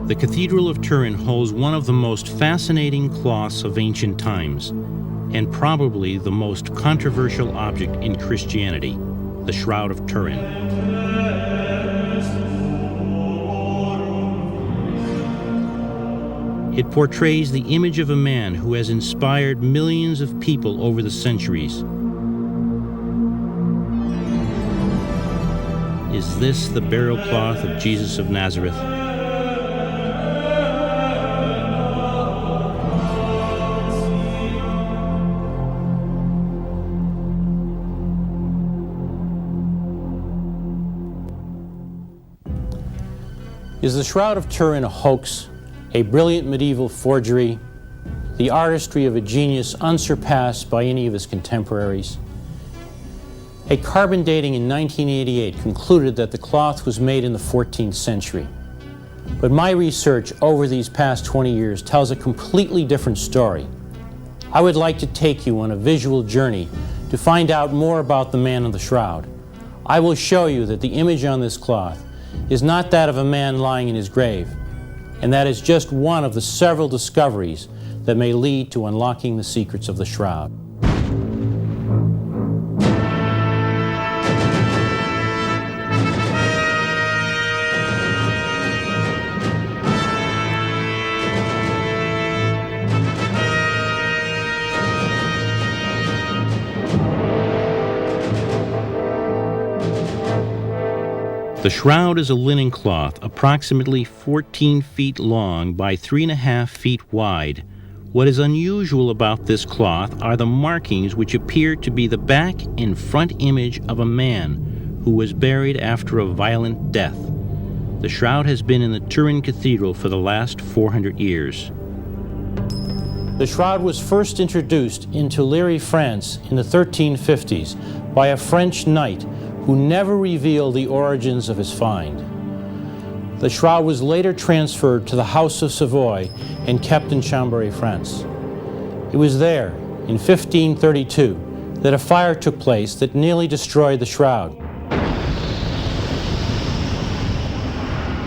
The Cathedral of Turin holds one of the most fascinating cloths of ancient times, and probably the most controversial object in Christianity, the Shroud of Turin. It portrays the image of a man who has inspired millions of people over the centuries. Is this the burial cloth of Jesus of Nazareth? Is the Shroud of Turin a hoax, a brilliant medieval forgery, the artistry of a genius unsurpassed by any of his contemporaries? A carbon dating in 1988 concluded that the cloth was made in the 14th century. But my research over these past 20 years tells a completely different story. I would like to take you on a visual journey to find out more about the man in the shroud. I will show you that the image on this cloth is not that of a man lying in his grave, and that is just one of the several discoveries that may lead to unlocking the secrets of the shroud. The shroud is a linen cloth approximately 14 feet long by 3.5 feet wide. What is unusual about this cloth are the markings which appear to be the back and front image of a man who was buried after a violent death. The shroud has been in the Turin Cathedral for the last 400 years. The shroud was first introduced into Liry, France in the 1350s by a French knight who never revealed the origins of his find. The shroud was later transferred to the House of Savoy and kept in Chambéry, France. It was there, in 1532, that a fire took place that nearly destroyed the shroud.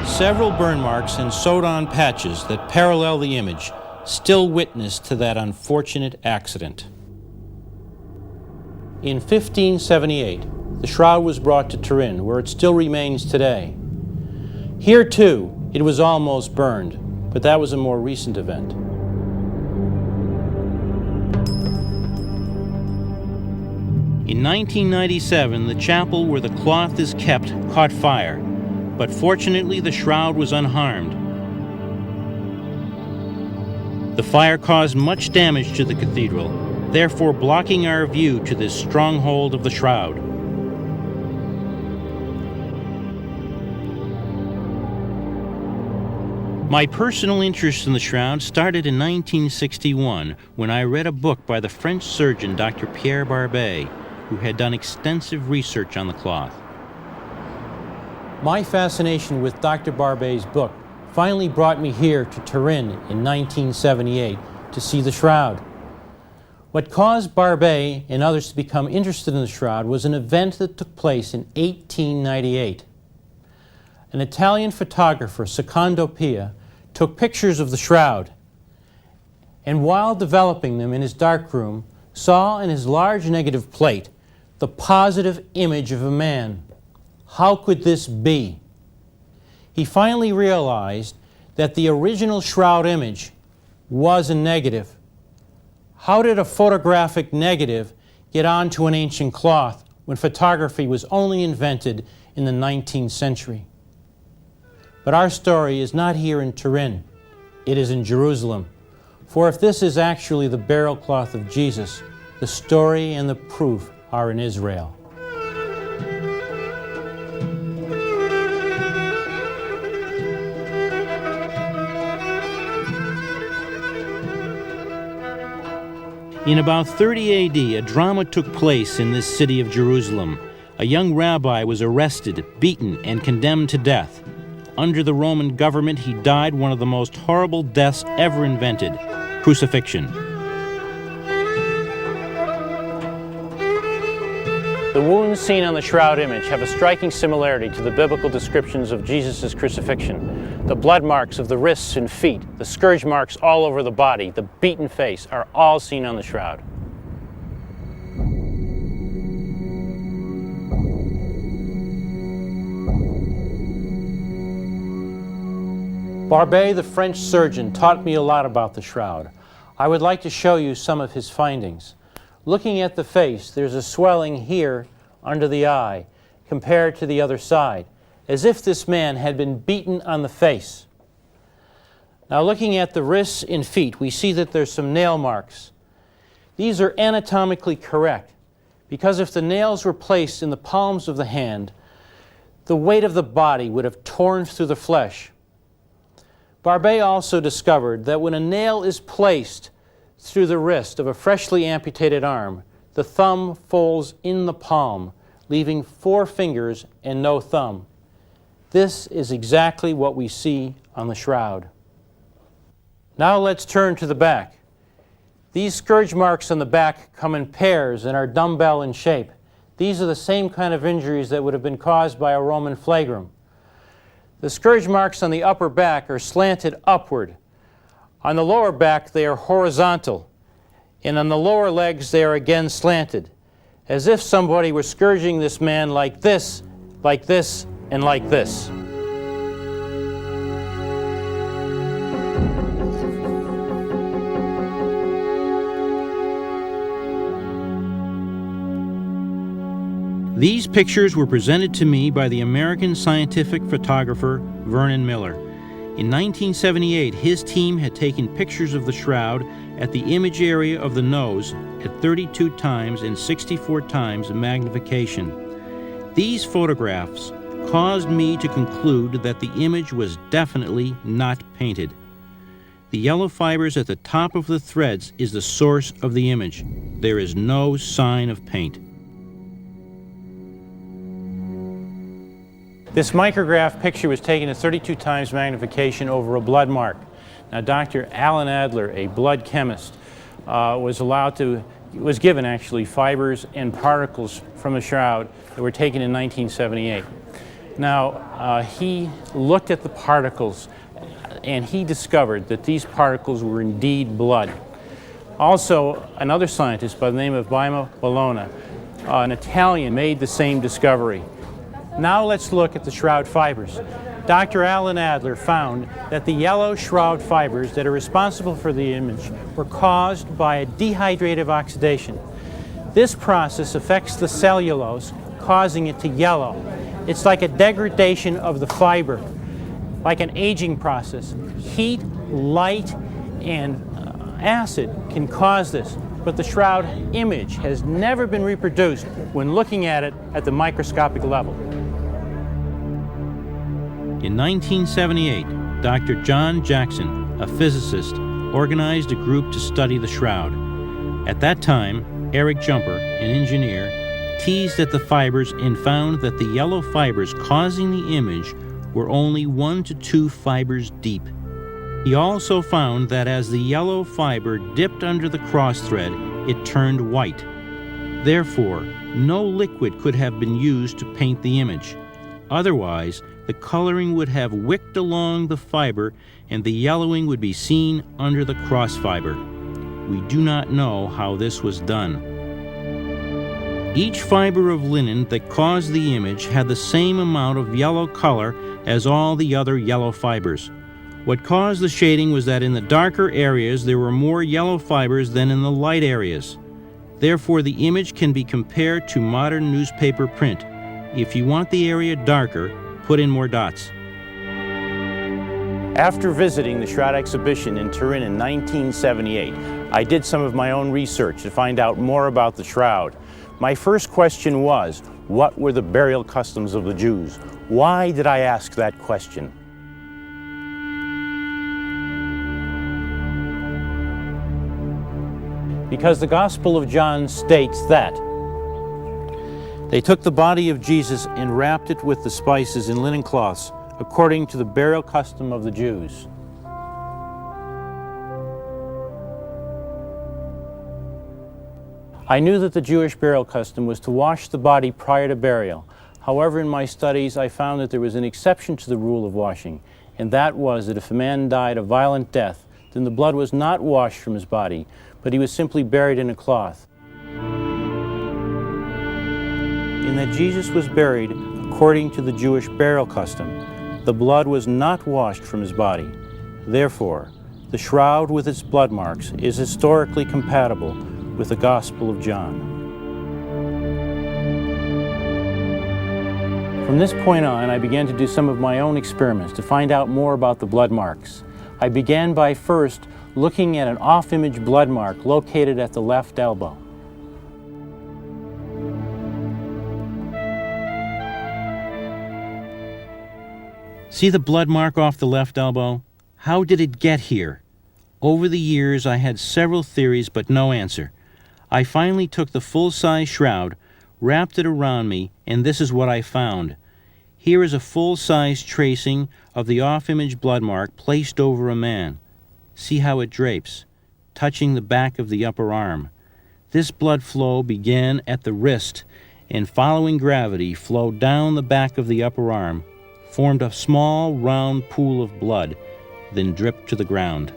Several burn marks and sewed-on patches that parallel the image still witness to that unfortunate accident. In 1578, the shroud was brought to Turin, where it still remains today. Here, too, it was almost burned, but that was a more recent event. In 1997, the chapel where the cloth is kept caught fire, but fortunately the shroud was unharmed. The fire caused much damage to the cathedral, therefore blocking our view to this stronghold of the shroud. My personal interest in the shroud started in 1961 when I read a book by the French surgeon Dr. Pierre Barbet, who had done extensive research on the cloth. My fascination with Dr. Barbet's book finally brought me here to Turin in 1978 to see the shroud. What caused Barbet and others to become interested in the shroud was an event that took place in 1898. An Italian photographer, Secondo Pia, took pictures of the shroud, and while developing them in his darkroom, saw in his large negative plate the positive image of a man. How could this be? He finally realized that the original shroud image was a negative. How did a photographic negative get onto an ancient cloth when photography was only invented in the 19th century? But our story is not here in Turin. It is in Jerusalem. For if this is actually the burial cloth of Jesus, the story and the proof are in Israel. In about 30 AD, a drama took place in this city of Jerusalem. A young rabbi was arrested, beaten, and condemned to death. Under the Roman government, he died one of the most horrible deaths ever invented, crucifixion. The wounds seen on the shroud image have a striking similarity to the biblical descriptions of Jesus' crucifixion. The blood marks of the wrists and feet, the scourge marks all over the body, the beaten face are all seen on the shroud. Barbet, the French surgeon, taught me a lot about the shroud. I would like to show you some of his findings. Looking at the face, there's a swelling here under the eye compared to the other side, as if this man had been beaten on the face. Now looking at the wrists and feet, we see that there's some nail marks. These are anatomically correct, because if the nails were placed in the palms of the hand, the weight of the body would have torn through the flesh. Barbet also discovered that when a nail is placed through the wrist of a freshly amputated arm, the thumb folds in the palm, leaving 4 fingers and no thumb. This is exactly what we see on the shroud. Now let's turn to the back. These scourge marks on the back come in pairs and are dumbbell in shape. These are the same kind of injuries that would have been caused by a Roman flagrum. The scourge marks on the upper back are slanted upward. On the lower back they are horizontal, and on the lower legs they are again slanted, as if somebody were scourging this man like this, and like this. These pictures were presented to me by the American scientific photographer Vernon Miller. In 1978, his team had taken pictures of the shroud at the image area of the nose at 32 times and 64 times magnification. These photographs caused me to conclude that the image was definitely not painted. The yellow fibers at the top of the threads is the source of the image. There is no sign of paint. This micrograph picture was taken at 32 times magnification over a blood mark. Now, Dr. Alan Adler, a blood chemist, was given actually fibers and particles from the shroud that were taken in 1978. Now, he looked at the particles and he discovered that these particles were indeed blood. Also, another scientist by the name of Bima Bologna, an Italian, made the same discovery. Now let's look at the shroud fibers. Dr. Alan Adler found that the yellow shroud fibers that are responsible for the image were caused by a dehydrative oxidation. This process affects the cellulose, causing it to yellow. It's like a degradation of the fiber, like an aging process. Heat, light, and acid can cause this, but the shroud image has never been reproduced when looking at it at the microscopic level. In 1978, Dr. John Jackson, a physicist, organized a group to study the shroud. At that time, Eric Jumper, an engineer, teased at the fibers and found that the yellow fibers causing the image were only 1 to 2 fibers deep. He also found that as the yellow fiber dipped under the cross thread, it turned white. Therefore, no liquid could have been used to paint the image. Otherwise, the coloring would have wicked along the fiber and the yellowing would be seen under the cross fiber. We do not know how this was done. Each fiber of linen that caused the image had the same amount of yellow color as all the other yellow fibers. What caused the shading was that in the darker areas there were more yellow fibers than in the light areas. Therefore, the image can be compared to modern newspaper print. If you want the area darker, put in more dots. After visiting the Shroud exhibition in Turin in 1978, I did some of my own research to find out more about the Shroud. My first question was, what were the burial customs of the Jews? Why did I ask that question? Because the Gospel of John states that they took the body of Jesus and wrapped it with the spices in linen cloths, according to the burial custom of the Jews. I knew that the Jewish burial custom was to wash the body prior to burial. However, in my studies, I found that there was an exception to the rule of washing, and that was that if a man died a violent death, then the blood was not washed from his body, but he was simply buried in a cloth. In that Jesus was buried according to the Jewish burial custom, the blood was not washed from his body. Therefore, the shroud with its blood marks is historically compatible with the Gospel of John. From this point on, I began to do some of my own experiments to find out more about the blood marks. I began by first looking at an off-image blood mark located at the left elbow. See the blood mark off the left elbow? How did it get here? Over the years, I had several theories, but no answer. I finally took the full-size shroud, wrapped it around me, and this is what I found. Here is a full-size tracing of the off-image blood mark placed over a man. See how it drapes, touching the back of the upper arm. This blood flow began at the wrist, and following gravity, flowed down the back of the upper arm, formed a small, round pool of blood, then dripped to the ground.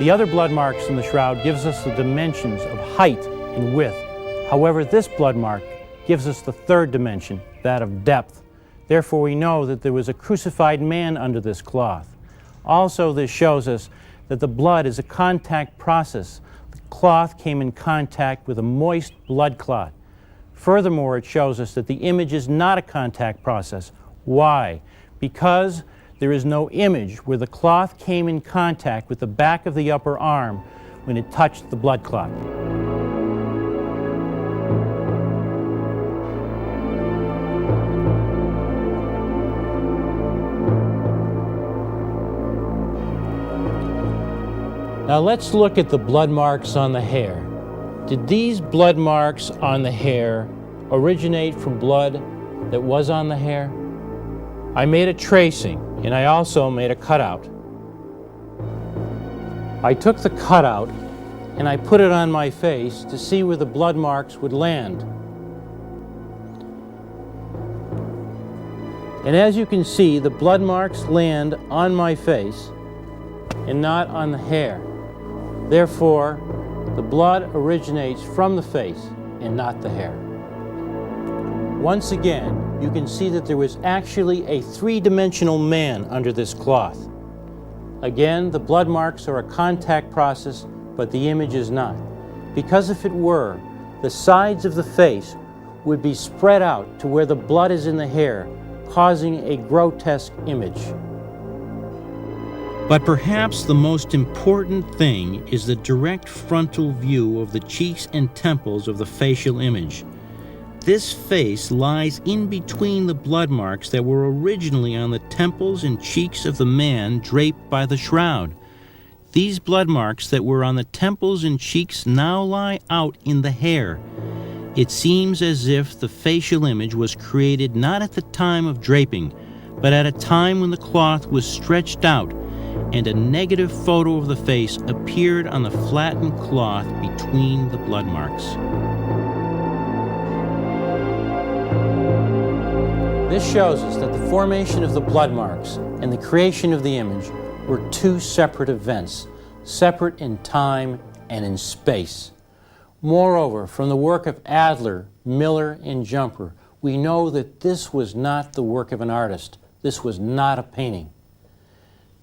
The other blood marks in the shroud gives us the dimensions of height and width. However, this blood mark gives us the third dimension, that of depth. Therefore, we know that there was a crucified man under this cloth. Also, this shows us that the blood is a contact process. The cloth came in contact with a moist blood clot. Furthermore, it shows us that the image is not a contact process. Why? Because there is no image where the cloth came in contact with the back of the upper arm when it touched the blood clot. Now let's look at the blood marks on the hair. Did these blood marks on the hair originate from blood that was on the hair? I made a tracing, and I also made a cutout. I took the cutout and I put it on my face to see where the blood marks would land. And as you can see, the blood marks land on my face and not on the hair. Therefore, the blood originates from the face and not the hair. Once again, you can see that there was actually a three-dimensional man under this cloth. Again, the blood marks are a contact process, but the image is not. Because if it were, the sides of the face would be spread out to where the blood is in the hair, causing a grotesque image. But perhaps the most important thing is the direct frontal view of the cheeks and temples of the facial image. This face lies in between the blood marks that were originally on the temples and cheeks of the man draped by the shroud. These blood marks that were on the temples and cheeks now lie out in the hair. It seems as if the facial image was created not at the time of draping, but at a time when the cloth was stretched out and a negative photo of the face appeared on the flattened cloth between the blood marks. This shows us that the formation of the blood marks and the creation of the image were two separate events, separate in time and in space. Moreover, from the work of Adler, Miller, and Jumper, we know that this was not the work of an artist. This was not a painting.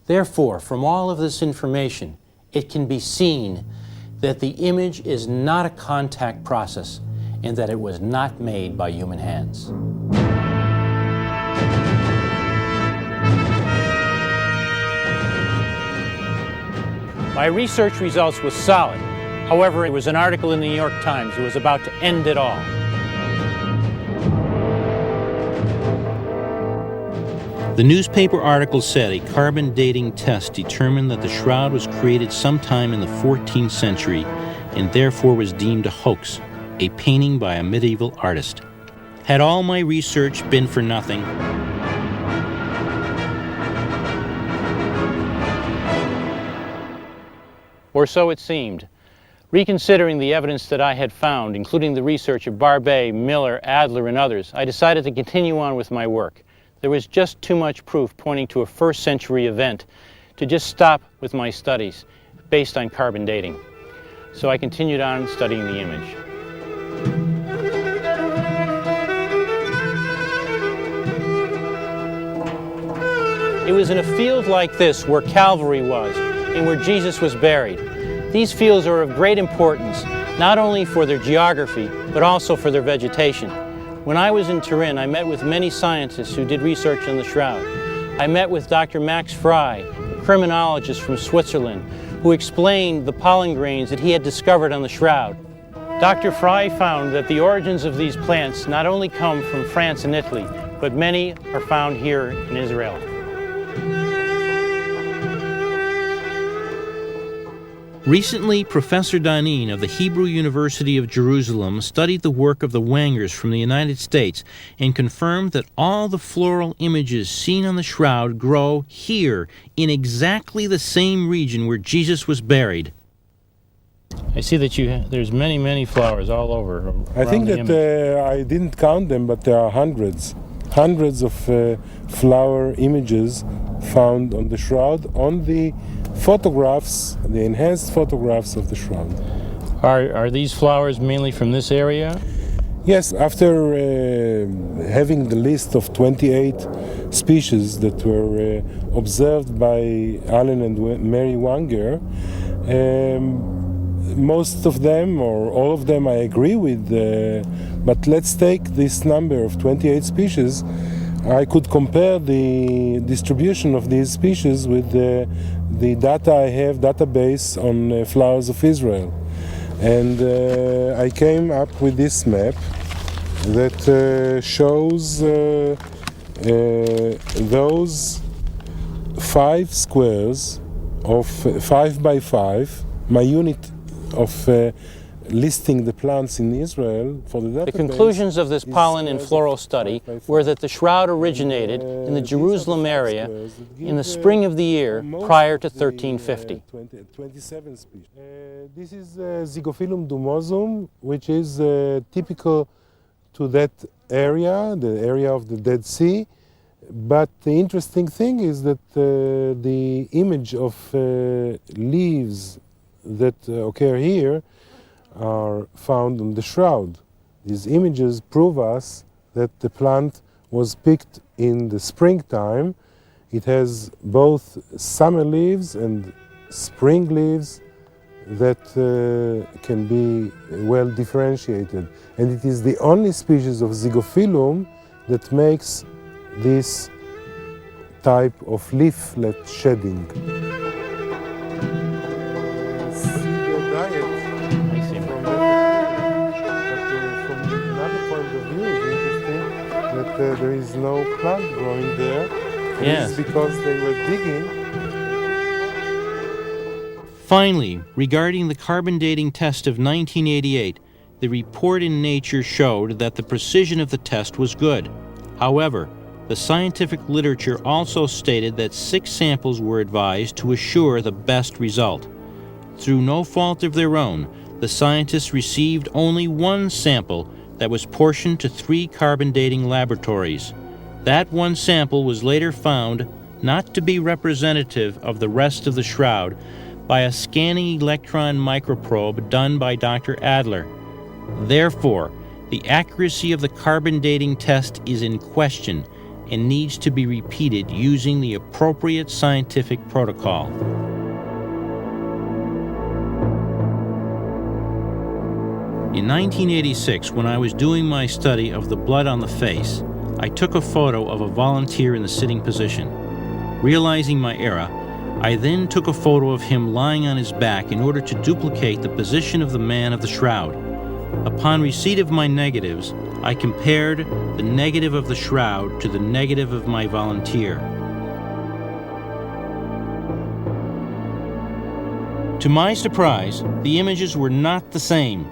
Therefore, from all of this information, it can be seen that the image is not a contact process and that it was not made by human hands. My research results were solid. However, it was an article in the New York Times that was about to end it all. The newspaper article said a carbon dating test determined that the shroud was created sometime in the 14th century and therefore was deemed a hoax. a painting by a medieval artist. Had all my research been for nothing? Or so it seemed. Reconsidering the evidence that I had found, including the research of Barbet, Miller, Adler, and others, I decided to continue on with my work. There was just too much proof pointing to a first-century event to just stop with my studies based on carbon dating. So I continued on studying the image. It was in a field like this where Calvary was and where Jesus was buried. These fields are of great importance, not only for their geography, but also for their vegetation. When I was in Turin, I met with many scientists who did research on the Shroud. I met with Dr. Max Frey, a criminologist from Switzerland, who explained the pollen grains that he had discovered on the Shroud. Dr. Frey found that the origins of these plants not only come from France and Italy, but many are found here in Israel. Recently, Professor Danin of the Hebrew University of Jerusalem studied the work of the Wangers from the United States and confirmed that all the floral images seen on the Shroud grow here in exactly the same region where Jesus was buried. I see that there's many flowers all over. I think that I didn't count them, but there are hundreds of flower images found on the Shroud, on the photographs, the enhanced photographs of the Shroud. Are these flowers mainly from this area? Yes, after having the list of 28 species that were observed by Alan and Mary Wanger, most of them, or all of them, I agree with, but let's take this number of 28 species. I could compare the distribution of these species with the data I have, database on flowers of Israel. And I came up with this map that shows those 5 squares of 5 by 5, my unit of listing the plants in Israel for the database. The conclusions of this pollen and floral study were that the Shroud originated in the Jerusalem area in the spring of the year prior to 1350. 27 species. This is Zygophyllum dumosum, which is typical to that area, the area of the Dead Sea. But the interesting thing is that the image of leaves that occur here are found on the Shroud. These images prove us that the plant was picked in the springtime. It has both summer leaves and spring leaves that can be well differentiated. And it is the only species of Zygophyllum that makes this type of leaflet shedding. There is no plant growing there. Yes. It's because they were digging. Finally, regarding the carbon dating test of 1988, the report in Nature showed that the precision of the test was good. However, the scientific literature also stated that 6 samples were advised to assure the best result. Through no fault of their own, the scientists received only 1 sample that was portioned to 3 carbon dating laboratories. That 1 sample was later found not to be representative of the rest of the Shroud by a scanning electron microprobe done by Dr. Adler. Therefore, the accuracy of the carbon dating test is in question and needs to be repeated using the appropriate scientific protocol. In 1986, when I was doing my study of the blood on the face, I took a photo of a volunteer in the sitting position. Realizing my error, I then took a photo of him lying on his back in order to duplicate the position of the man of the Shroud. Upon receipt of my negatives, I compared the negative of the Shroud to the negative of my volunteer. To my surprise, the images were not the same.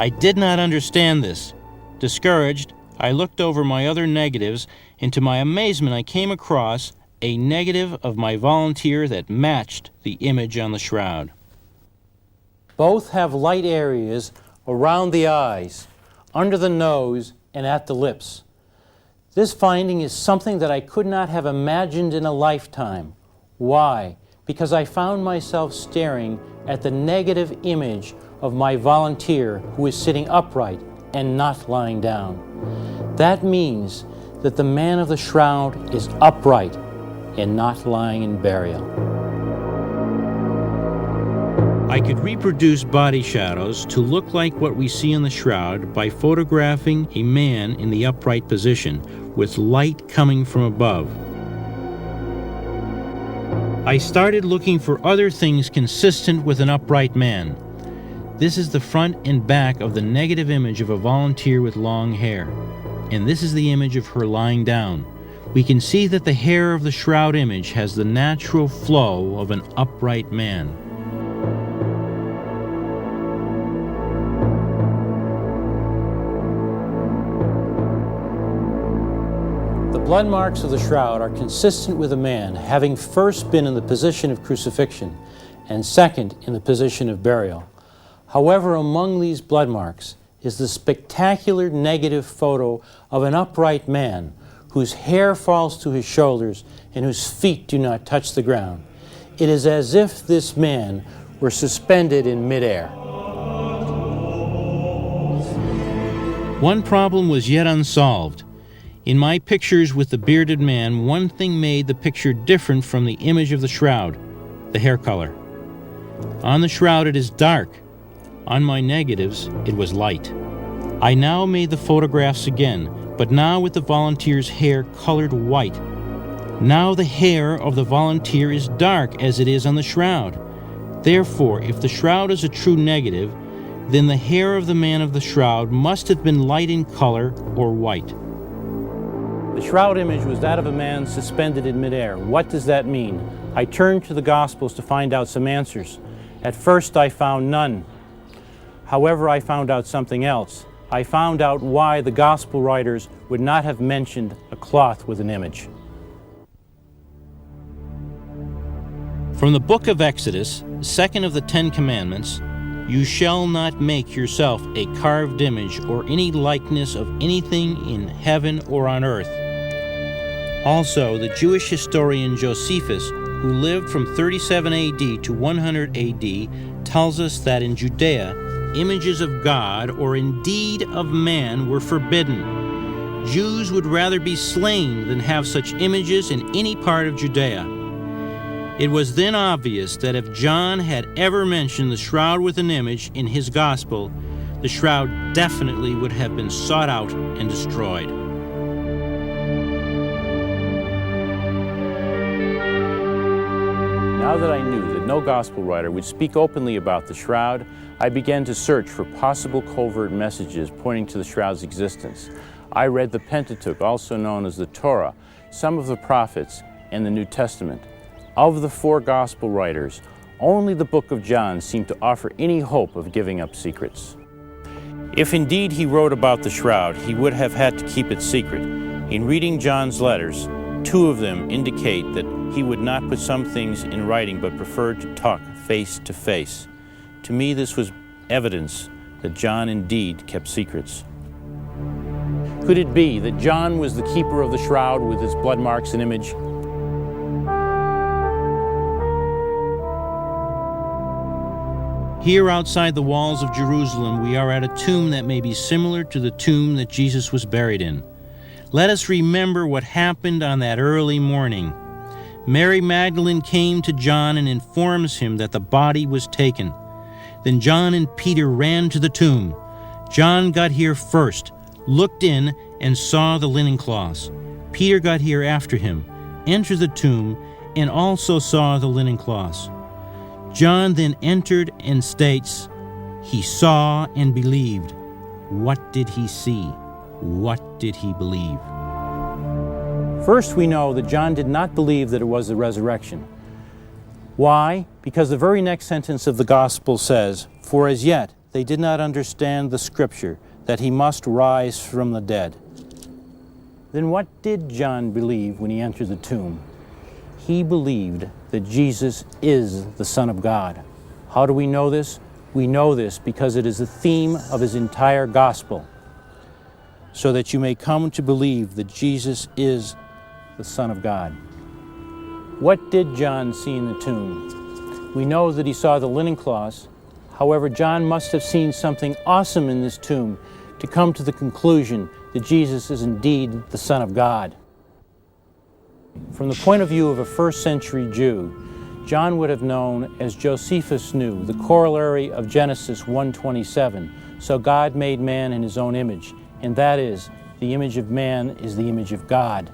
I did not understand this. Discouraged, I looked over my other negatives, and to my amazement I came across a negative of my volunteer that matched the image on the shroud. Both have light areas around the eyes, under the nose, and at the lips. This finding is something that I could not have imagined in a lifetime. Why? Because I found myself staring at the negative image of my volunteer who is sitting upright and not lying down. That means that the man of the shroud is upright and not lying in burial. I could reproduce body shadows to look like what we see in the shroud by photographing a man in the upright position with light coming from above. I started looking for other things consistent with an upright man. This is the front and back of the negative image of a volunteer with long hair, and this is the image of her lying down. We can see that the hair of the shroud image has the natural flow of an upright man. The blood marks of the shroud are consistent with a man having first been in the position of crucifixion and second in the position of burial. However, among these blood marks is the spectacular negative photo of an upright man whose hair falls to his shoulders and whose feet do not touch the ground. It is as if this man were suspended in midair. One problem was yet unsolved. In my pictures with the bearded man, one thing made the picture different from the image of the shroud: the hair color. On the shroud it is dark. On my negatives it was light. I now made the photographs again, but now with the volunteer's hair colored white. Now the hair of the volunteer is dark as it is on the shroud. Therefore, if the shroud is a true negative, then the hair of the man of the shroud must have been light in color or white. The shroud image was that of a man suspended in midair. What does that mean? I turned to the Gospels to find out some answers. At first I found none. However, I found out something else. I found out why the Gospel writers would not have mentioned a cloth with an image. From the book of Exodus, second of the 10 Commandments, "You shall not make yourself a carved image or any likeness of anything in heaven or on earth." Also, the Jewish historian Josephus, who lived from 37 AD to 100 AD, tells us that in Judea, images of God or indeed of man were forbidden. Jews would rather be slain than have such images in any part of Judea. It was then obvious that if John had ever mentioned the shroud with an image in his gospel, the shroud definitely would have been sought out and destroyed. Now that I knew that no gospel writer would speak openly about the shroud, I began to search for possible covert messages pointing to the shroud's existence. I read the Pentateuch, also known as the Torah, some of the prophets, and the New Testament. Of the 4 gospel writers, only the book of John seemed to offer any hope of giving up secrets. If indeed he wrote about the shroud, he would have had to keep it secret. In reading John's letters, 2 of them indicate that he would not put some things in writing but preferred to talk face to face. To me, this was evidence that John indeed kept secrets. Could it be that John was the keeper of the shroud with its blood marks and image? Here outside the walls of Jerusalem, we are at a tomb that may be similar to the tomb that Jesus was buried in. Let us remember what happened on that early morning. Mary Magdalene came to John and informs him that the body was taken. Then John and Peter ran to the tomb. John got here first, looked in, and saw the linen cloths. Peter got here after him, entered the tomb, and also saw the linen cloths. John then entered and states, he saw and believed. What did he see? What did he believe? First, we know that John did not believe that it was the resurrection. Why? Because the very next sentence of the Gospel says, "For as yet they did not understand the scripture that he must rise from the dead. Then what did John believe when he entered the tomb? He believed that Jesus is the Son of God. How do we know this? We know this because it is the theme of his entire gospel, so that you may come to believe that Jesus is the Son of God. What did John see in the tomb? We know that he saw the linen cloths. However, John must have seen something awesome in this tomb to come to the conclusion that Jesus is indeed the Son of God. From the point of view of a first-century Jew, John would have known, as Josephus knew, the corollary of Genesis 1:27. So God made man in his own image, and that is, the image of man is the image of God.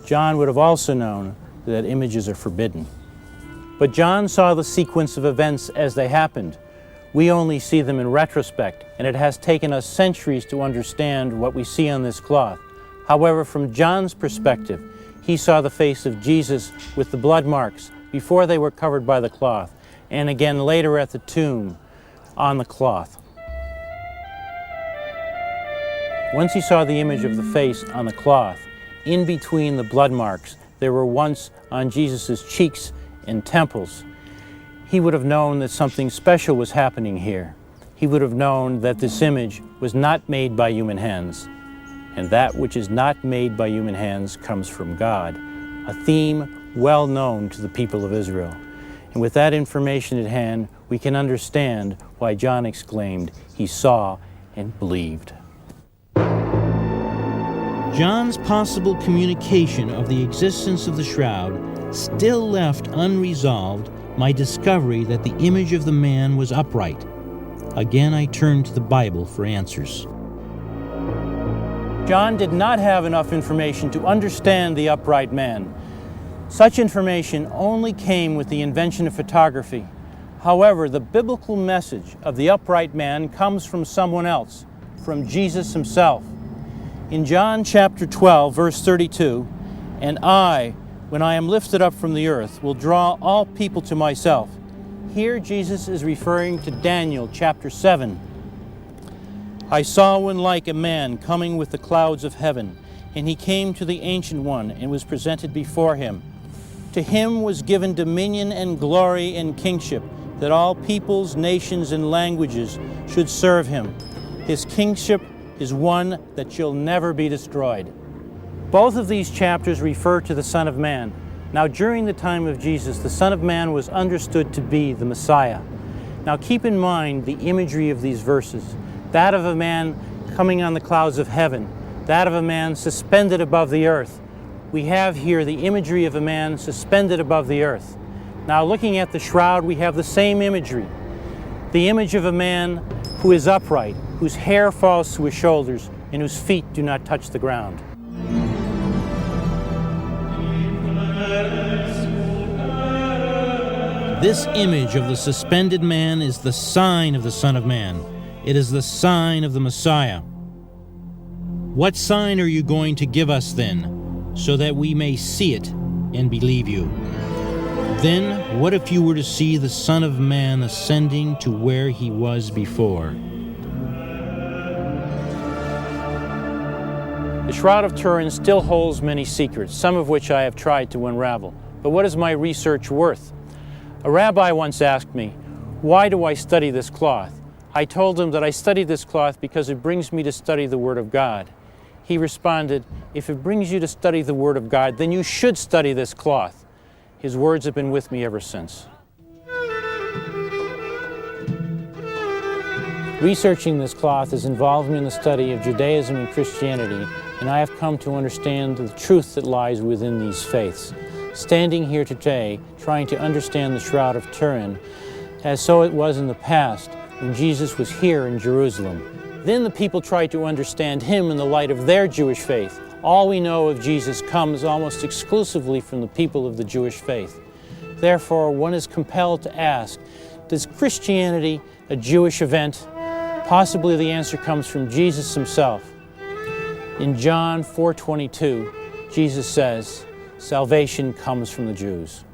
John would have also known that images are forbidden. But John saw the sequence of events as they happened. We only see them in retrospect, and it has taken us centuries to understand what we see on this cloth. However, from John's perspective, he saw the face of Jesus with the blood marks before they were covered by the cloth, and again later at the tomb on the cloth. Once he saw the image of the face on the cloth, in between the blood marks, there were once on Jesus' cheeks and temples, he would have known that something special was happening here. He would have known that this image was not made by human hands, and that which is not made by human hands comes from God, a theme well known to the people of Israel. And with that information at hand, we can understand why John exclaimed, he saw and believed. John's possible communication of the existence of the shroud still left unresolved my discovery that the image of the man was upright. Again, I turned to the Bible for answers. John did not have enough information to understand the upright man. Such information only came with the invention of photography. However, the biblical message of the upright man comes from someone else, from Jesus himself. In John chapter 12, verse 32, "And I, when I am lifted up from the earth, will draw all people to myself." Here Jesus is referring to Daniel chapter 7. "I saw one like a man coming with the clouds of heaven, and he came to the Ancient One and was presented before him. To him was given dominion and glory and kingship, that all peoples, nations, and languages should serve him. His kingship is one that shall never be destroyed." Both of these chapters refer to the Son of Man. Now, during the time of Jesus, the Son of Man was understood to be the Messiah. Now, keep in mind the imagery of these verses. That of a man coming on the clouds of heaven, that of a man suspended above the earth. We have here the imagery of a man suspended above the earth. Now, looking at the shroud, we have the same imagery. The image of a man who is upright, whose hair falls to his shoulders, and whose feet do not touch the ground. This image of the suspended man is the sign of the Son of Man. It is the sign of the Messiah. What sign are you going to give us then, so that we may see it and believe you? Then, what if you were to see the Son of Man ascending to where he was before? The Shroud of Turin still holds many secrets, some of which I have tried to unravel. But what is my research worth? A rabbi once asked me, "Why do I study this cloth?" I told him that I study this cloth because it brings me to study the Word of God. He responded, "If it brings you to study the Word of God, then you should study this cloth." His words have been with me ever since. Researching this cloth has involved me in the study of Judaism and Christianity, and I have come to understand the truth that lies within these faiths. Standing here today, trying to understand the Shroud of Turin, as so it was in the past when Jesus was here in Jerusalem. Then the people tried to understand him in the light of their Jewish faith. All we know of Jesus comes almost exclusively from the people of the Jewish faith. Therefore, one is compelled to ask, is Christianity a Jewish event? Possibly the answer comes from Jesus himself. In John 4:22, Jesus says, "Salvation comes from the Jews."